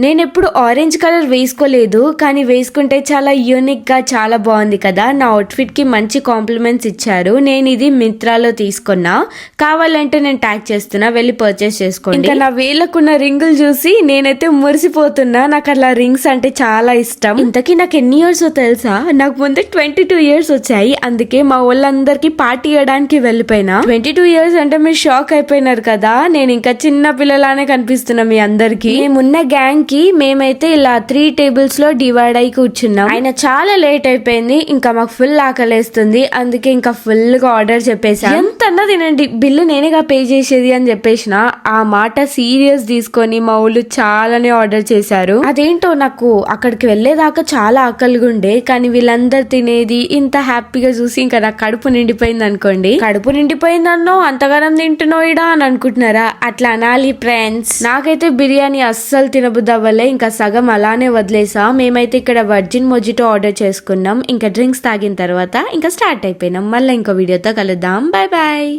నేను ఎప్పుడు orange colour వేసుకోలేదు, కానీ వేసుకుంటే చాలా యూనిక్ గా చాలా బాగుంది కదా. నా అవుట్ఫిట్ కి మంచి కాంప్లిమెంట్స్ ఇచ్చారు. నేను ఇది మింత్రాలో తీసుకున్నా, కావాలంటే నేను ట్యాగ్ చేస్తున్నా, వెళ్ళి పర్చేస్ చేసుకోండి. ఇంకా నా వేళ్ళకున్న రింగులు చూసి నేనైతే మురిసిపోతున్నా. నాకు అట్లా రింగ్స్ అంటే చాలా ఇష్టం. ఇంతకీ నాకు ఎన్ని ఇయర్స్ తెలుసా? నాకు ముందే 22 ఇయర్స్ వచ్చాయి. అందుకే మా వాళ్ళందరికీ పార్టీ ఇవ్వడానికి వెళ్ళిపోయినా. 22 ఇయర్స్ అంటే మీరు షాక్ అయిపోయినారు కదా. నేను ఇంకా చిన్న పిల్లలానే కనిపిస్తున్నా మీ అందరికి. మేమున్న గ్యాంగ్ కి మేమైతే ఇలా 3 టేబుల్స్ లో డివైడ్ అయి కూర్చున్నాం. ఆయన చాలా లేట్ అయిపోయింది, ఇంకా మాకు ఫుల్ ఆకలేస్తుంది. అందుకే ఇంకా ఫుల్ గా ఆర్డర్ చెప్పేసా. ఎంతన్నా తినండి, బిల్లు నేనేగా పే చేసేది అని చెప్పేసిన. ఆ మాట సీరియస్ తీసుకొని మా ఊళ్ళు చాలానే ఆర్డర్ చేశారు. అదేంటో నాకు అక్కడికి వెళ్లేదాకా చాలా ఆకలిగా ఉండే, కానీ వీళ్ళందరు తినేది ఇంత హ్యాపీగా చూసి ఇంకా నాకు కడుపు నిండిపోయింది అనుకోండి. కడుపు నిండిపోయిందన్నో అంతగానం తింటున్నావు ఇడా అని అనుకుంటున్నారా? అట్లా అనాలి ఫ్రెండ్స్. నాకైతే బిర్యానీ అస్సలు తినబుద్ధి అవ్వలే, ఇంకా సగం అలానే వదిలేసా. మేమైతే ఇక్కడ వర్జిన్ మొజిటో ఆర్డర్ చేసుకున్నాం. ఇంకా డ్రింక్స్ తాగిన తర్వాత ఇంకా స్టార్ట్ అయిపోయినాం. మళ్ళీ ఇంకో వీడియోతో కలుద్దాం. Bye bye.